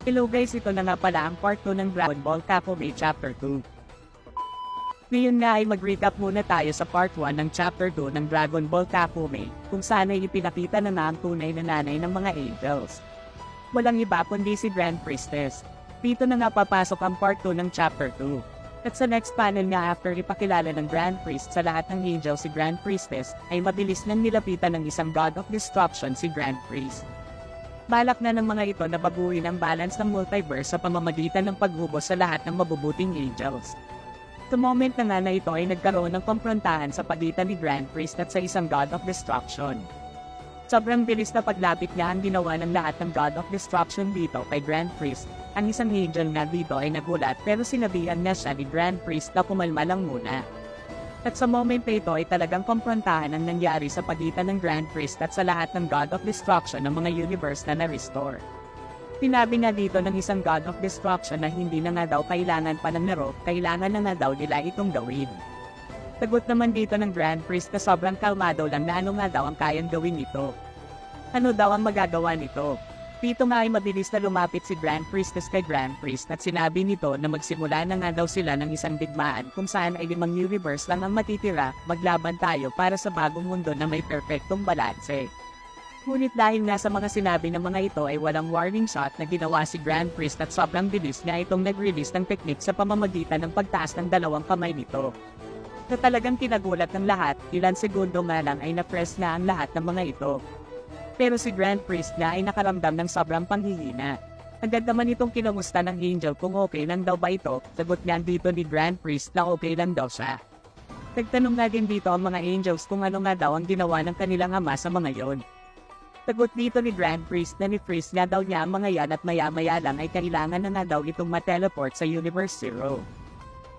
Hello guys, ito na nga pala ang part 2 ng Dragon Ball Kakome Chapter 2. Ngayon nga ay mag-recap muna tayo sa part 1 ng Chapter 2 ng Dragon Ball Kakome, kung saan ay ipinakita na nga ang tunay na nanay ng mga angels. Walang iba kundi si Grand Priestess. Dito na nga papasok ang part 2 ng Chapter 2. At sa next panel nga after ipakilala ng Grand Priest sa lahat ng angels si Grand Priestess, ay mabilis nang nilapitan ng isang God of Destruction si Grand Priest. Balak na ng mga ito na baguhin ang balance ng multiverse sa pamamagitan ng paghubos sa lahat ng mabubuting angels. Sa moment na nga na ito ay nagkaroon ng komprontahan sa pagitan ni Grand Priest at sa isang God of Destruction. Sobrang bilis na paglapit niya ang ginawa ng lahat ng God of Destruction dito kay Grand Priest. Ang isang angel nga dito ay nagulat pero sinabihan niya siya ni Grand Priest na kumalma lang muna. At sa moment na ito ay talagang komprontahan ang nangyari sa pagitan ng Grand Priest at sa lahat ng God of Destruction ng mga universe na na-restore. Sinabi nga dito ng isang God of Destruction na hindi na nga daw kailangan pa ng laro, kailangan na nga daw nila itong gawin. Sagot naman dito ng Grand Priest na sobrang kalmado lang na ano nga daw ang kayang gawin nito. Ano daw ang magagawa nito? Dito nga ay mabilis na lumapit si Grand Priestess kay Grand Priest at sinabi nito na magsimula na nga daw sila ng isang digmaan kung saan ay 5 universe lang ang matitira, maglaban tayo para sa bagong mundo na may perpektong balanse. Ngunit dahil nga sa mga sinabi ng mga ito ay walang warning shot na ginawa si Grand Priest at sobrang bilis niya itong nag-release ng technique sa pamamagitan ng pagtaas ng 2 kamay nito. Na talagang tinagulat ng lahat, ilan segundo nga lang ay na-press na ang lahat ng mga ito. Pero si Grand Priest na ay nakaramdam ng sobrang panghihina. Agad naman itong kinumusta ng angel kung okay lang daw ba ito, sagot niya dito ni Grand Priest na okay lang daw siya. Nagtanong nga din dito ang mga angels kung ano nga daw ang ginawa ng kanilang ama sa mga yon. Sagot dito ni Grand Priest na ni-freeze nga daw niya ang mga yan at maya-maya lang ay kailangan na nga daw itong mateleport sa Universe Zero.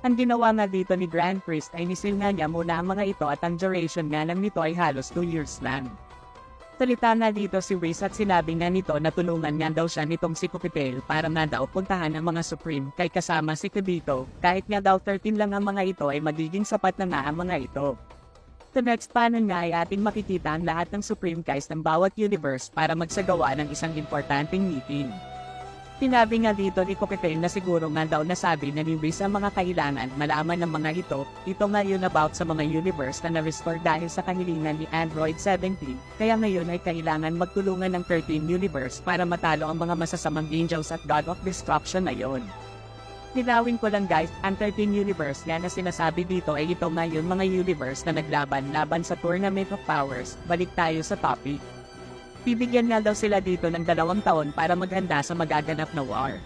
Ang ginawa nga dito ni Grand Priest ay nisil nga niya muna ang mga ito at ang duration nga lang nito ay halos 2 years lang. Salita nga dito si Whis at sinabi nga nito na tulungan nga daw siya nitong si Kupitel para nga daw puntahan ang mga Supreme kay kasama si Kibito, kahit nga daw 13 lang ang mga ito ay magiging sapat na nga ang mga ito. Sa next panel nga ay ating makikita ang lahat ng Supreme Kais ng bawat universe para magsagawa ng isang importanteng meeting. Sinabi nga dito ni Kupitel na siguro nga daw nasabi na ni Whis ang mga kailangan malaman ng mga ito nga yun about sa mga universe na na-restore dahil sa kahilingan ni Android 17, kaya ngayon ay kailangan magtulungan ng 13 universe para matalo ang mga masasamang angels at God of Destruction na yun. Nilawin ko lang guys, ang 13 universe nga na sinasabi dito ay ito nga yun mga universe na naglaban-laban sa Tournament of Powers. Balik tayo sa topic. Bibigyan nga daw sila dito ng 2 taon para maghanda sa magaganap na war.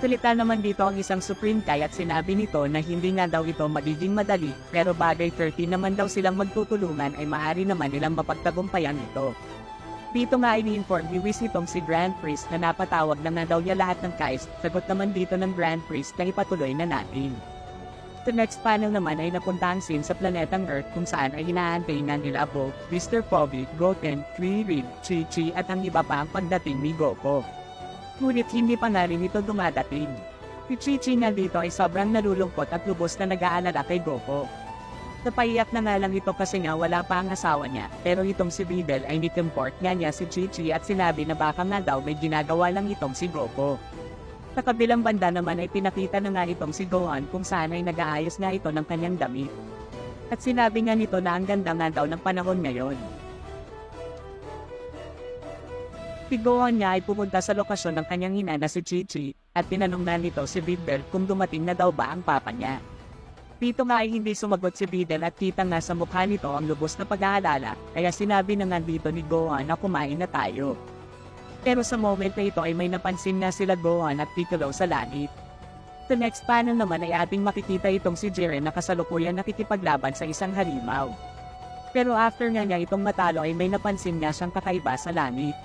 Salita naman dito ang isang Supreme Kai at sinabi nito na hindi nga daw ito magiging madali, pero bagay 13 naman daw silang magtutulungan ay maaari naman nilang mapagtagumpayan ito. Dito nga ini-inform ni Whis itong si Grand Priest na napatawag na nga daw niya lahat ng Kais, sagot naman dito ng Grand Priest na ipatuloy na natin. Sa next panel naman ay napunta ang scene sa planetang Earth kung saan ay hinaantay nga nila Bo, Mr. Poby, Goten, Krillin, Chi-Chi at ang iba pa ang pagdating ni Goku. Ngunit hindi pa nga rin ito dumadating. Si Chi-Chi nga dito ay sobrang nalulungkot at lubos na nag-aalala kay Goku. Napaiyak na nga lang ito kasi nga wala pa ang asawa niya, pero itong si Videl ay nitimport nga niya si Chi-Chi at sinabi na baka nga daw may ginagawa lang itong si Goku. Sa kabilang banda naman ay pinakita na nga itong si Gohan kung saan ay nag-aayos nga ito ng kanyang damit. At sinabi nga nito na ang ganda nga daw ng panahon ngayon. Si Gohan nga ay pumunta sa lokasyon ng kanyang ina na si Chi-Chi at tinanong na nito si Videl kung dumating na daw ba ang papa niya. Dito nga ay hindi sumagot si Videl at kita nga sa mukha nito ang lubos na pag-aalala, kaya sinabi na nga dito ni Gohan na kumain na tayo. Pero sa moment na ito ay may napansin na sila Gohan at Piccolo sa langit. Sa next panel naman ay ating makikita itong si Jiren na kasalukuyan nakikipaglaban sa isang halimaw. Pero after nga niya itong matalo ay may napansin nga siyang kakaiba sa langit.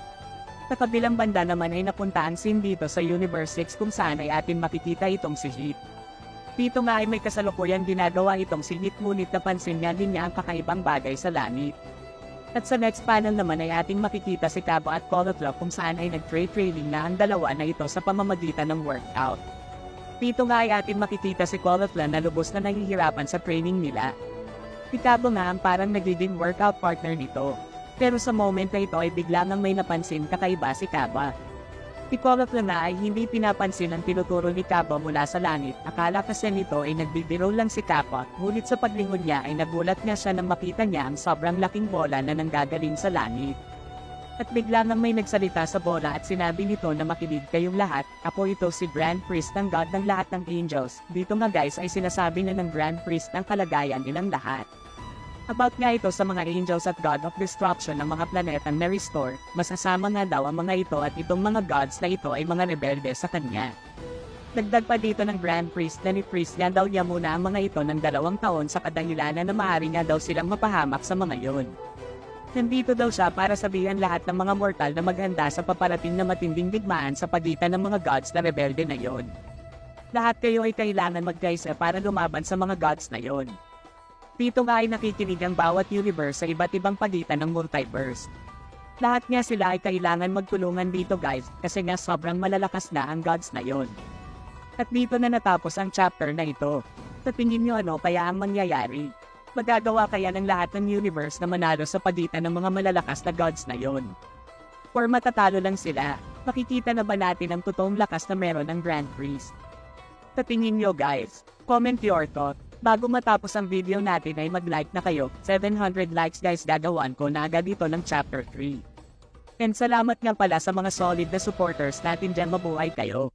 Sa kabilang banda naman ay napunta ang scene dito sa Universe 6 kung saan ay ating makikita itong si Heat. Dito nga ay may kasalukuyan ginagawa itong si Heat ngunit napansin nga din niya ang kakaibang bagay sa langit. At sa next panel naman ay ating makikita si Cabo at Colotla kung saan ay nag-training na ang dalawa na ito sa pamamagitan ng workout. Dito nga ay ating makikita si Colotla na lubos na nahihirapan sa training nila. Si Cabo nga ang parang nagiging workout partner nito. Pero sa moment na ito ay bigla nang may napansin kakaiba si Cabo. Piccolo na ay hindi pinapansin ang tinuturo ni Kappa mula sa langit. Akala kasi nito ay nagbibiro lang si Kappa, ngunit sa paglingon niya ay nagulat nga siya nang makita niya ang sobrang laking bola na nanggagaling sa langit. At bigla nang may nagsalita sa bola at sinabi nito na makinig kayong lahat, ako ito si Grand Priest ng God ng lahat ng angels. Dito nga guys ay sinasabi na ng Grand Priest ng kalagayan nilang lahat. About nga ito sa mga angels at God of Destruction ng mga planetang na-restore, masasama nga daw ang mga ito at itong mga gods na ito ay mga rebelde sa kanya. Dagdag pa dito ng Grand Priest na ni Priest nga daw niya muna ang mga ito ng 2 taon sa kadahilanan na maaari nga daw silang mapahamak sa mga yon. Nandito daw siya para sabihan lahat ng mga mortal na maghanda sa paparating na matinding digmaan sa pagitan ng mga gods na rebelde na yon. Lahat kayo ay kailangan magkaisa para lumaban sa mga gods na yon. Dito nga ay nakikinig ang bawat universe sa iba't ibang pagitan ng multiverse. Lahat nga sila ay kailangan magtulungan dito guys, kasi nga sobrang malalakas na ang gods na yon. At dito na natapos ang chapter na ito. Sa tingin nyo ano kaya ang mangyayari? Magagawa kaya ng lahat ng universe na manalo sa pagitan ng mga malalakas na gods na yon? Or matatalo lang sila? Makikita na ba natin ang totoong lakas na meron ng Grand Priest? Sa tingin nyo guys, comment your thought. Bago matapos ang video natin ay mag-like na kayo, 700 likes guys gagawan ko na agad dito ng chapter 3. And salamat nga pala sa mga solid na supporters natin dyan, mabuhay kayo.